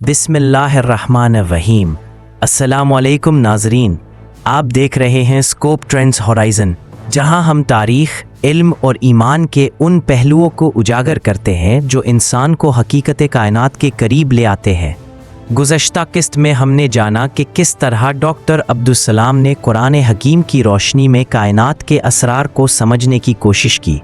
بسم اللہ الرحمن الرحیم۔ السلام علیکم ناظرین، آپ دیکھ رہے ہیں اسکوپ ٹرینڈز ہورائزن، جہاں ہم تاریخ، علم اور ایمان کے ان پہلوؤں کو اجاگر کرتے ہیں جو انسان کو حقیقت کائنات کے قریب لے آتے ہیں۔ گزشتہ قسط میں ہم نے جانا کہ کس طرح ڈاکٹر عبدالسلام نے قرآن حکیم کی روشنی میں کائنات کے اسرار کو سمجھنے کی کوشش کی۔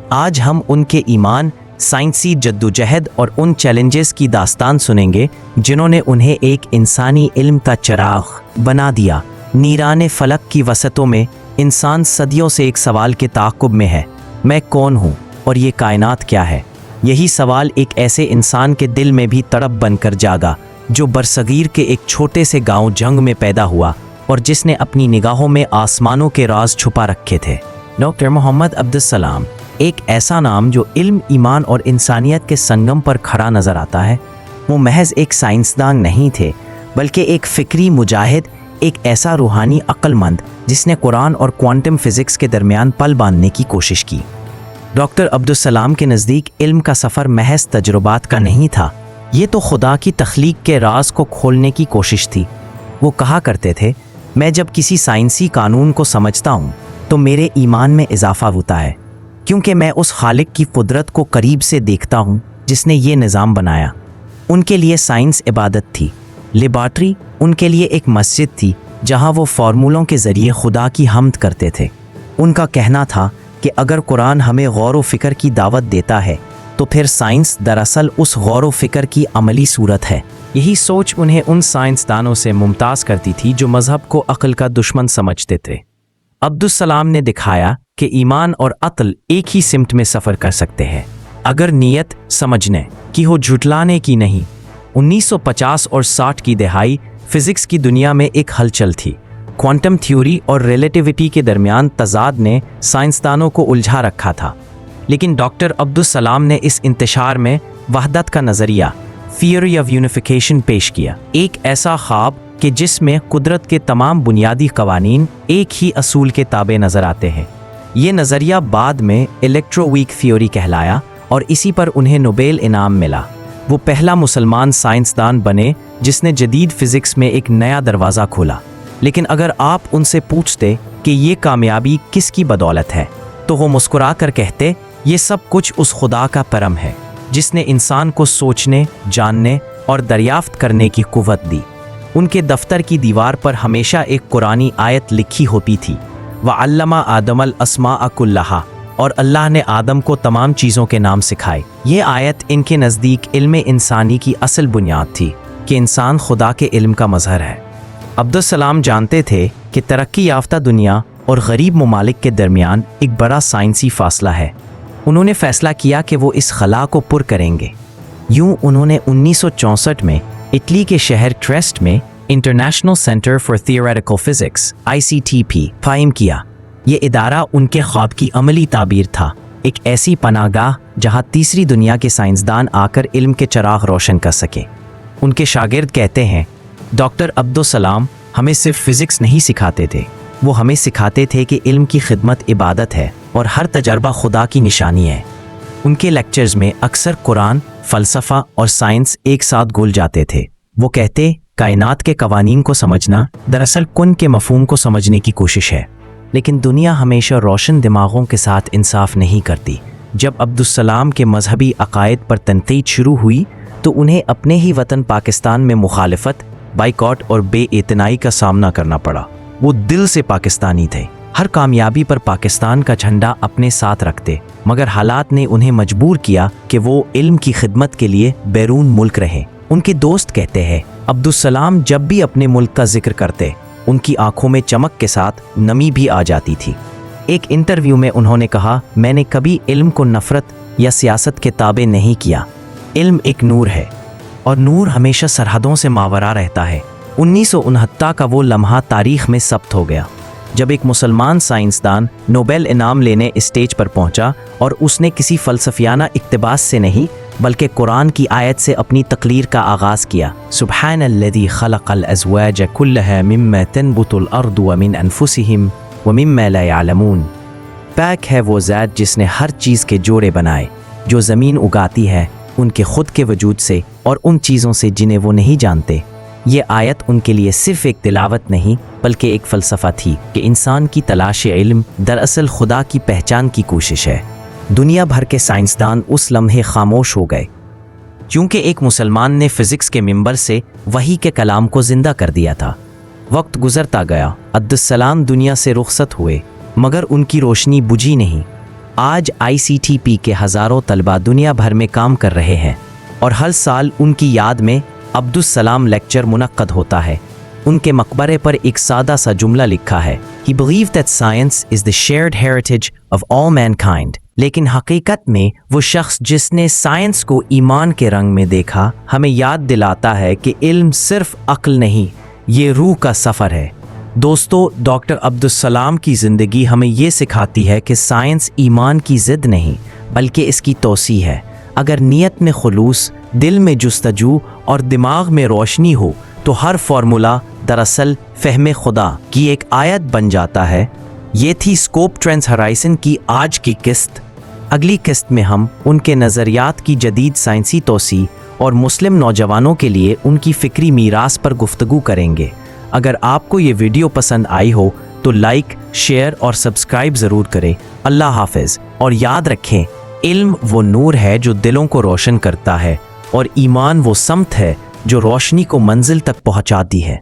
آج ہم ان کے ایمان، سائنسی جدوجہد اور ان چیلنجز کی داستان سنیں گے جنہوں نے انہیں ایک انسانی علم کا چراغ بنا دیا۔ نیران فلک کی وسطوں میں انسان صدیوں سے ایک سوال کے تعاقب میں ہے، میں کون ہوں اور یہ کائنات کیا ہے؟ یہی سوال ایک ایسے انسان کے دل میں بھی تڑپ بن کر جاگا جو برصغیر کے ایک چھوٹے سے گاؤں جنگ میں پیدا ہوا اور جس نے اپنی نگاہوں میں آسمانوں کے راز چھپا رکھے تھے۔ ڈاکٹر محمد عبدالسلام، ایک ایسا نام جو علم، ایمان اور انسانیت کے سنگم پر کھڑا نظر آتا ہے۔ وہ محض ایک سائنسدان نہیں تھے، بلکہ ایک فکری مجاہد، ایک ایسا روحانی عقل مند جس نے قرآن اور کوانٹم فزکس کے درمیان پل باندھنے کی کوشش کی۔ ڈاکٹر عبدالسلام کے نزدیک علم کا سفر محض تجربات کا نہیں تھا، یہ تو خدا کی تخلیق کے راز کو کھولنے کی کوشش تھی۔ وہ کہا کرتے تھے، میں جب کسی سائنسی قانون کو سمجھتا ہوں تو میرے ایمان میں اضافہ ہوتا ہے، کیونکہ میں اس خالق کی قدرت کو قریب سے دیکھتا ہوں جس نے یہ نظام بنایا۔ ان کے لیے سائنس عبادت تھی، لیبارٹری ان کے لیے ایک مسجد تھی جہاں وہ فارمولوں کے ذریعے خدا کی حمد کرتے تھے۔ ان کا کہنا تھا کہ اگر قرآن ہمیں غور و فکر کی دعوت دیتا ہے تو پھر سائنس دراصل اس غور و فکر کی عملی صورت ہے۔ یہی سوچ انہیں ان سائنسدانوں سے ممتاز کرتی تھی جو مذہب کو عقل کا دشمن سمجھتے تھے۔ عبدالسلام نے دکھایا کہ ایمان اور عقل ایک ہی سمت میں سفر کر سکتے ہیں، اگر نیت سمجھنے کی ہو، جھٹلانے کی نہیں۔ 1950 اور 60 کی دہائی فزکس کی دنیا میں ایک ہلچل تھی۔ کوانٹم تھیوری اور ریلیٹیوٹی کے درمیان تضاد نے سائنسدانوں کو الجھا رکھا تھا، لیکن ڈاکٹر عبدالسلام نے اس انتشار میں وحدت کا نظریہ، تھیوری آف یونیفیکیشن پیش کیا، ایک ایسا خواب کہ جس میں قدرت کے تمام بنیادی قوانین ایک ہی اصول کے تابع نظر آتے ہیں۔ یہ نظریہ بعد میں الیکٹرو ویک تھیوری کہلایا اور اسی پر انہیں نوبیل انعام ملا۔ وہ پہلا مسلمان سائنسدان بنے جس نے جدید فزکس میں ایک نیا دروازہ کھولا۔ لیکن اگر آپ ان سے پوچھتے کہ یہ کامیابی کس کی بدولت ہے تو وہ مسکرا کر کہتے، یہ سب کچھ اس خدا کا کرم ہے جس نے انسان کو سوچنے، جاننے اور دریافت کرنے کی قوت دی۔ ان کے دفتر کی دیوار پر ہمیشہ ایک قرآنی آیت لکھی ہوتی تھی، وَعَلَّمَ آدَمَ الْأَسْمَاءَ كُلَّهَا، اور اللہ نے آدم کو تمام چیزوں کے نام سکھائے۔ یہ آیت ان کے نزدیک علم انسانی کی اصل بنیاد تھی کہ انسان خدا کے علم کا مظہر ہے۔ عبدالسلام جانتے تھے کہ ترقی یافتہ دنیا اور غریب ممالک کے درمیان ایک بڑا سائنسی فاصلہ ہے۔ انہوں نے فیصلہ کیا کہ وہ اس خلا کو پر کریں گے۔ یوں انہوں نے 1964 میں اٹلی کے شہر ٹریسٹ میں international centre for theoretical physics (ICTP) قائم کیا۔ یہ ادارہ ان کے خواب کی عملی تعبیر تھا، ایک ایسی پناہ گاہ جہاں تیسری دنیا کے سائنسدان آ کر علم کے چراغ روشن کر سکے۔ ان کے شاگرد کہتے ہیں، ڈاکٹر عبدالسلام ہمیں صرف فزکس نہیں سکھاتے تھے، وہ ہمیں سکھاتے تھے کہ علم کی خدمت عبادت ہے اور ہر تجربہ خدا کی نشانی ہے۔ ان کے لیکچرز میں اکثر قرآن، فلسفہ اور سائنس ایک ساتھ گھل جاتے تھے۔ وہ کہتے، کائنات کے قوانین کو سمجھنا دراصل کن کے مفہوم کو سمجھنے کی کوشش ہے، لیکن دنیا ہمیشہ روشن دماغوں کے ساتھ انصاف نہیں کرتی۔ جب عبدالسلام کے مذہبی عقائد پر تنقید شروع ہوئی تو انہیں اپنے ہی وطن پاکستان میں مخالفت، بائیکاٹ اور بے اعتنائی کا سامنا کرنا پڑا۔ وہ دل سے پاکستانی تھے، ہر کامیابی پر پاکستان کا جھنڈا اپنے ساتھ رکھتے، مگر حالات نے انہیں مجبور کیا کہ وہ علم کی خدمت کے لیے بیرون ملک رہے۔ ان کے دوست کہتے ہیں، عبدالسلام جب بھی اپنے ملک کا ذکر کرتے، ان کی آنکھوں میں چمک کے ساتھ نمی بھی آ جاتی تھی۔ ایک انٹرویو میں انہوں نے کہا، میں نے کبھی علم کو نفرت یا سیاست کے تابع نہیں کیا۔ علم ایک نور ہے اور نور ہمیشہ سرحدوں سے ماورا رہتا ہے۔ 1969 کا وہ لمحہ تاریخ میں ثبت ہو گیا جب ایک مسلمان سائنسدان نوبیل انعام لینے اسٹیج پر پہنچا اور اس نے کسی فلسفیانہ اقتباس سے نہیں بلکہ قرآن کی آیت سے اپنی تقریر کا آغاز کیا۔ سبحان الذی خلق الازواج کلها مما تنبت الارض ومن انفسهم ومما لا يعلمون۔ پاک ہے وہ ذات جس نے ہر چیز کے جوڑے بنائے جو زمین اگاتی ہے ان کے خود کے وجود سے اور ان چیزوں سے جنہیں وہ نہیں جانتے۔ یہ آیت ان کے لیے صرف ایک تلاوت نہیں بلکہ ایک فلسفہ تھی کہ انسان کی تلاش علم دراصل خدا کی پہچان کی کوشش ہے۔ دنیا بھر کے سائنسدان اس لمحے خاموش ہو گئے کیونکہ ایک مسلمان نے فزکس کے ممبر سے وحی کے کلام کو زندہ کر دیا تھا۔ وقت گزرتا گیا، عبدالسلام دنیا سے رخصت ہوئے، مگر ان کی روشنی بجھی نہیں۔ آج ICTP کے ہزاروں طلبہ دنیا بھر میں کام کر رہے ہیں اور ہر سال ان کی یاد میں عبدالسلام لیکچر منعقد ہوتا ہے۔ ان کے مقبرے پر ایک سادہ سا جملہ لکھا ہے: He believed that science is the shared heritage of all mankind۔ لیکن حقیقت میں وہ شخص جس نے سائنس کو ایمان کے رنگ میں دیکھا ہمیں یاد دلاتا ہے کہ علم صرف عقل نہیں، یہ روح کا سفر ہے۔ دوستو، ڈاکٹر عبدالسلام کی زندگی ہمیں یہ سکھاتی ہے کہ سائنس ایمان کی ضد نہیں بلکہ اس کی توسیع ہے۔ اگر نیت میں خلوص، دل میں جستجو اور دماغ میں روشنی ہو تو ہر فارمولا دراصل فہم خدا کی ایک آیت بن جاتا ہے۔ یہ تھی اسکوپ ٹرینڈز ہورائزن کی آج کی قسط۔ اگلی قسط میں ہم ان کے نظریات کی جدید سائنسی توسیع اور مسلم نوجوانوں کے لیے ان کی فکری میراث پر گفتگو کریں گے۔ اگر آپ کو یہ ویڈیو پسند آئی ہو تو لائک، شیئر اور سبسکرائب ضرور کریں۔ اللہ حافظ، اور یاد رکھیں، علم وہ نور ہے جو دلوں کو روشن کرتا ہے، اور ایمان وہ سمت ہے جو روشنی کو منزل تک پہنچاتی ہے۔